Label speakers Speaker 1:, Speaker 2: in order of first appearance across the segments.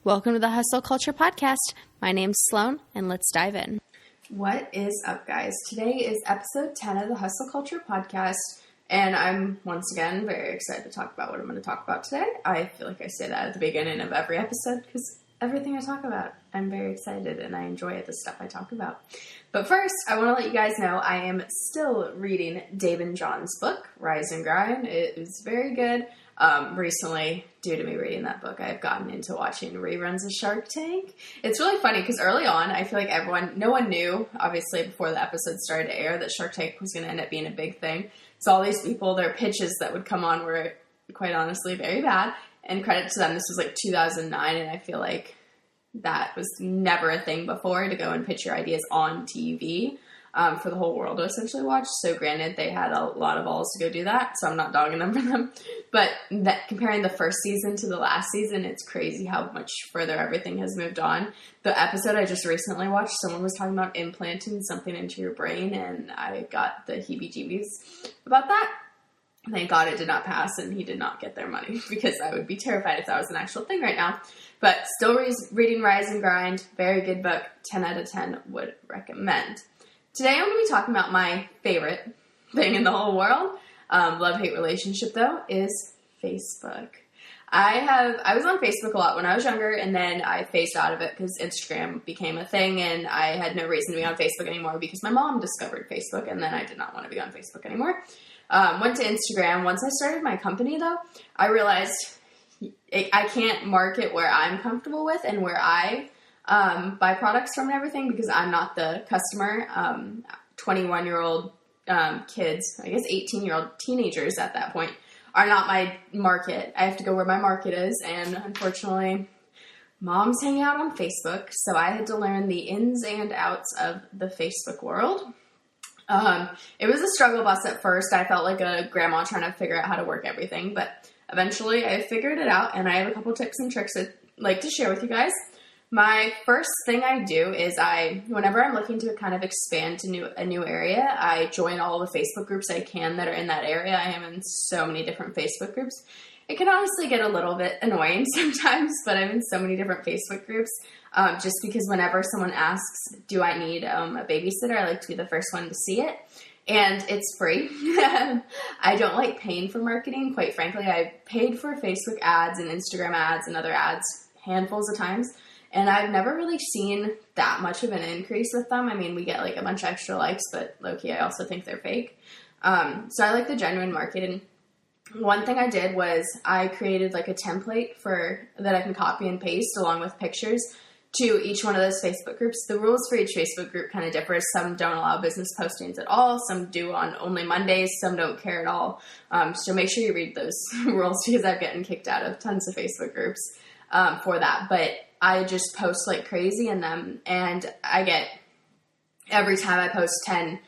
Speaker 1: Welcome to the Hustle Culture Podcast. My name's Sloan, and let's dive in.
Speaker 2: What is up, guys? Today is episode 10 of the Hustle Culture Podcast, and I'm once again very excited to talk about what I'm going to talk about today. I feel like I say that at the beginning of every episode because everything I talk about, I'm very excited and I enjoy the stuff I talk about. But first, I want to let you guys know I am still reading Daymond John's book, Rise and Grind. It is very good. Recently, due to me reading that book, I've gotten into watching reruns of Shark Tank. It's really funny because early on, I feel like no one knew, obviously, before the episode started to air, that Shark Tank was going to end up being a big thing. So all these people, their pitches that would come on were, quite honestly, very bad. And credit to them, this was like 2009, and I feel like that was never a thing before, to go and pitch your ideas on TV. For the whole world to essentially watch. So granted, they had a lot of balls to go do that, so I'm not dogging them for them. But comparing the first season to the last season, it's crazy how much further everything has moved on. The episode I just recently watched, someone was talking about implanting something into your brain, and I got the heebie-jeebies about that. Thank God it did not pass, and he did not get their money, because I would be terrified if that was an actual thing right now. But still reading Rise and Grind, very good book, 10 out of 10 would recommend. Today I'm going to be talking about my favorite thing in the whole world. Love-hate relationship, though, is Facebook. I was on Facebook a lot when I was younger, and then I phased out of it because Instagram became a thing, and I had no reason to be on Facebook anymore because my mom discovered Facebook, and then I did not want to be on Facebook anymore. Went to Instagram. Once I started my company, though, I realized I can't market where I'm comfortable with and where I buy products from and everything, because I'm not the customer. 21-year-old kids, I guess 18-year-old teenagers at that point, are not my market. I have to go where my market is, and unfortunately, moms hang out on Facebook, so I had to learn the ins and outs of the Facebook world. It was a struggle bus at first. I felt like a grandma trying to figure out how to work everything, but eventually I figured it out, and I have a couple tips and tricks I'd like to share with you guys. My first thing I do is whenever I'm looking to kind of expand to a new area, I join all the Facebook groups I can that are in that area. I am in so many different Facebook groups. It can honestly get a little bit annoying sometimes, but I'm in so many different Facebook groups, just because whenever someone asks, do I need a babysitter, I like to be the first one to see it. And it's free. I don't like paying for marketing. Quite frankly, I've paid for Facebook ads and Instagram ads and other ads handfuls of times, and I've never really seen that much of an increase with them. I mean, we get like a bunch of extra likes, but low-key, I also think they're fake. So I like the genuine marketing. One thing I did was I created like a template that I can copy and paste along with pictures to each one of those Facebook groups. The rules for each Facebook group kind of differ. Some don't allow business postings at all. Some do on only Mondays. Some don't care at all. So make sure you read those rules, because I've gotten kicked out of tons of Facebook groups for that. But I just post like crazy in them, and I get, every time I post 10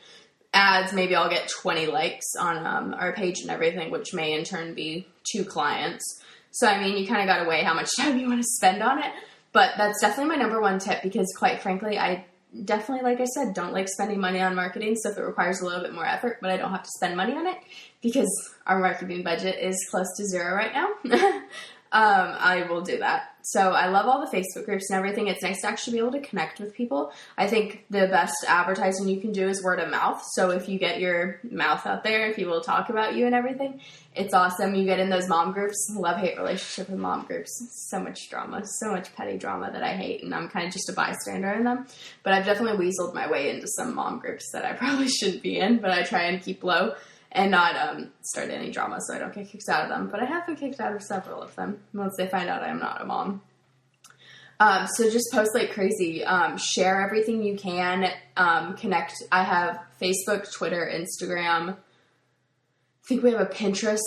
Speaker 2: ads, maybe I'll get 20 likes on our page and everything, which may in turn be 2 clients. So, I mean, you kind of got to weigh how much time you want to spend on it. But that's definitely my number one tip, because quite frankly, I definitely, like I said, don't like spending money on marketing. So if it requires a little bit more effort, but I don't have to spend money on it, because our marketing budget is close to zero right now, I will do that. So I love all the Facebook groups and everything. It's nice to actually be able to connect with people. I think the best advertising you can do is word of mouth. So if you get your mouth out there and people talk about you and everything, it's awesome. You get in those mom groups. Love-hate relationship with mom groups. So much drama, so much petty drama that I hate, and I'm kind of just a bystander in them. But I've definitely weaseled my way into some mom groups that I probably shouldn't be in, but I try and keep low and not start any drama so I don't get kicked out of them. But I have been kicked out of several of them once they find out I'm not a mom. So just post like crazy. Share everything you can. Connect. I have Facebook, Twitter, Instagram. I think we have a Pinterest,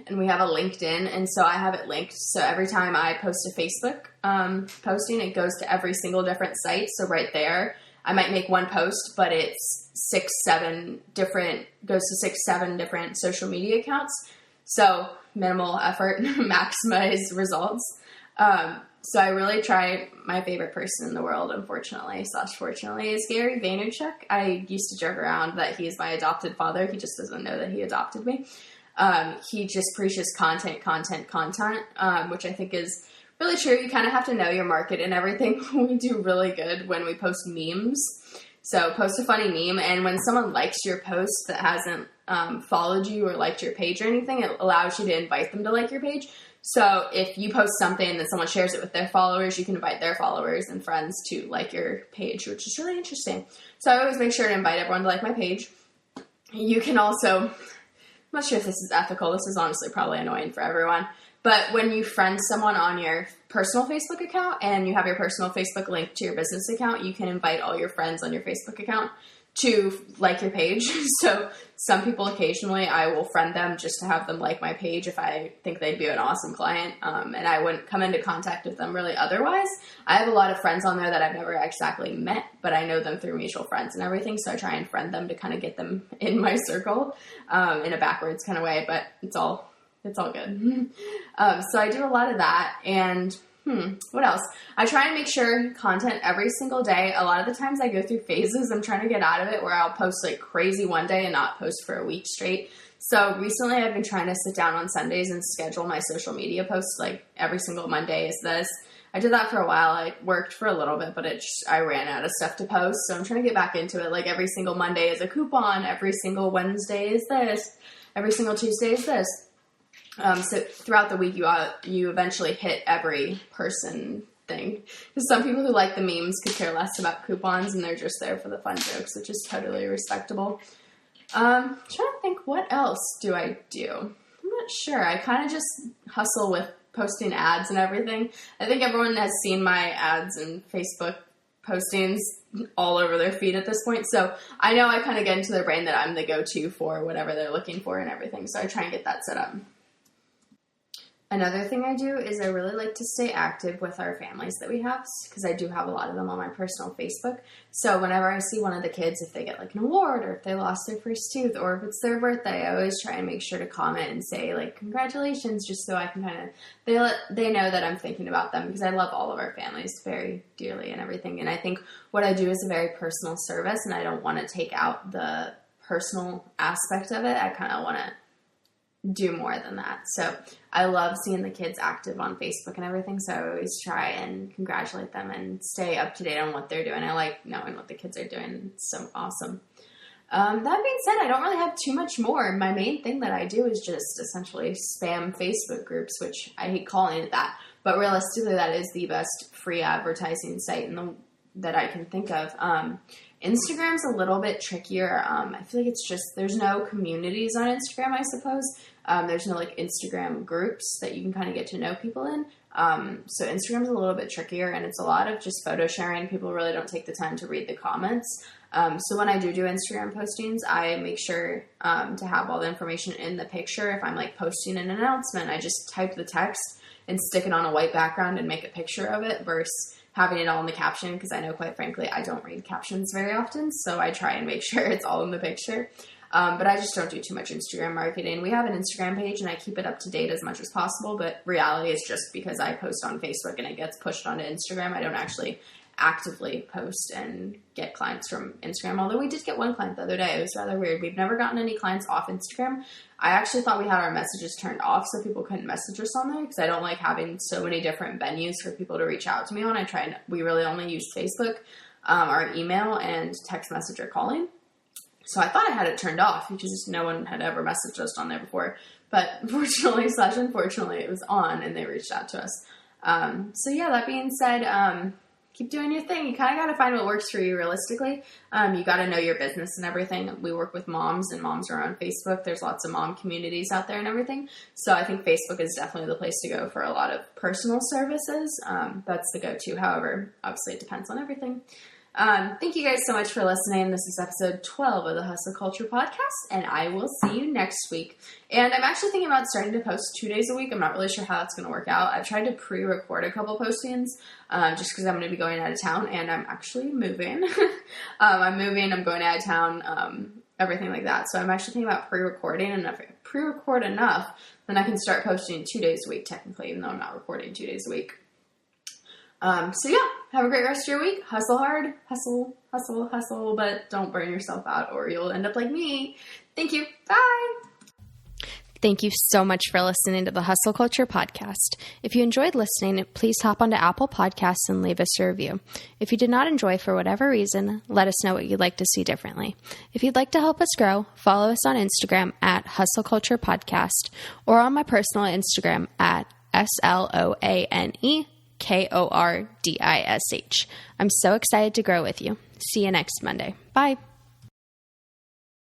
Speaker 2: and we have a LinkedIn, and so I have it linked. So every time I post a Facebook posting, it goes to every single different site. So right there, I might make one post, but it's goes to 6-7 different social media accounts. So minimal effort, maximize results. So I really try. My favorite person in the world, unfortunately/fortunately, is Gary Vaynerchuk. I used to joke around that he is my adopted father. He just doesn't know that he adopted me. He just preaches content, which I think is really true. You kind of have to know your market and everything. We do really good when we post memes. So post a funny meme, and when someone likes your post that hasn't followed you or liked your page or anything, it allows you to invite them to like your page. So if you post something and then someone shares it with their followers, you can invite their followers and friends to like your page, which is really interesting. So I always make sure to invite everyone to like my page. You can also, I'm not sure if this is ethical, this is honestly probably annoying for everyone, but when you friend someone on your personal Facebook account and you have your personal Facebook linked to your business account, you can invite all your friends on your Facebook account to like your page. So some people occasionally I will friend them just to have them like my page if I think they'd be an awesome client, and I wouldn't come into contact with them really otherwise. I have a lot of friends on there that I've never exactly met, but I know them through mutual friends and everything, so I try and friend them to kind of get them in my circle in a backwards kind of way, but it's all good. So I do a lot of that, and what else? I try and make sure content every single day. A lot of the times I go through phases. I'm trying to get out of it where I'll post like crazy one day and not post for a week straight. So recently I've been trying to sit down on Sundays and schedule my social media posts, like every single Monday is this. I did that for a while. I worked for a little bit, but I ran out of stuff to post. So I'm trying to get back into it. Like every single Monday is a coupon. Every single Wednesday is this. Every single Tuesday is this. So throughout the week, you eventually hit every person thing. Because some people who like the memes could care less about coupons, and they're just there for the fun jokes, which is totally respectable. I'm trying to think, what else do I do? I'm not sure. I kind of just hustle with posting ads and everything. I think everyone has seen my ads and Facebook postings all over their feed at this point. So I know I kind of get into their brain that I'm the go-to for whatever they're looking for and everything. So I try and get that set up. Another thing I do is I really like to stay active with our families that we have, because I do have a lot of them on my personal Facebook. So whenever I see one of the kids, if they get like an award or if they lost their first tooth or if it's their birthday, I always try and make sure to comment and say like congratulations, just so I can kind of, they know that I'm thinking about them, because I love all of our families very dearly and everything. And I think what I do is a very personal service, and I don't want to take out the personal aspect of it. I kind of want to do more than that. So I love seeing the kids active on Facebook and everything, so I always try and congratulate them and stay up to date on what they're doing. I like knowing what the kids are doing. It's so awesome. That being said, I don't really have too much more. My main thing that I do is just essentially spam Facebook groups, which I hate calling it that, but realistically that is the best free advertising site that I can think of. Instagram's a little bit trickier. I feel like it's just, there's no communities on Instagram, I suppose. There's no like Instagram groups that you can kind of get to know people in. So Instagram's a little bit trickier, and it's a lot of just photo sharing. People really don't take the time to read the comments. So when I do Instagram postings, I make sure to have all the information in the picture. If I'm like posting an announcement, I just type the text and stick it on a white background and make a picture of it versus having it all in the caption, because I know, quite frankly, I don't read captions very often, so I try and make sure it's all in the picture. But I just don't do too much Instagram marketing. We have an Instagram page, and I keep it up to date as much as possible, but reality is just because I post on Facebook and it gets pushed onto Instagram, I don't actually actively post and get clients from Instagram, although we did get one client the other day. It was rather weird. We've never gotten any clients off Instagram. I actually thought we had our messages turned off so people couldn't message us on there, because I don't like having so many different venues for people to reach out to me on. We really only use Facebook, our email, and text message or calling. So I thought I had it turned off because no one had ever messaged us on there before. But unfortunately, it was on and they reached out to us. So yeah, that being said, keep doing your thing. You kind of got to find what works for you realistically. You got to know your business and everything. We work with moms, and moms are on Facebook. There's lots of mom communities out there and everything. So I think Facebook is definitely the place to go for a lot of personal services. That's the go-to. However, obviously it depends on everything. Thank you guys so much for listening. This is episode 12 of the Hustle Culture Podcast, and I will see you next week. And I'm actually thinking about starting to post 2 days a week. I'm not really sure how that's going to work out. I've tried to pre-record a couple postings, just because I'm going to be going out of town, and I'm actually moving. I'm going out of town, everything like that. So I'm actually thinking about pre-recording, and if I pre-record enough, then I can start posting 2 days a week, technically, even though I'm not recording 2 days a week. So yeah, have a great rest of your week. Hustle hard, hustle, but don't burn yourself out or you'll end up like me. Thank you. Bye.
Speaker 1: Thank you so much for listening to the Hustle Culture Podcast. If you enjoyed listening, please hop onto Apple Podcasts and leave us a review. If you did not enjoy for whatever reason, let us know what you'd like to see differently. If you'd like to help us grow, follow us on Instagram at Hustle Culture Podcast or on my personal Instagram at SLOANEKORDISH. I'm so excited to grow with you. See you next Monday. Bye.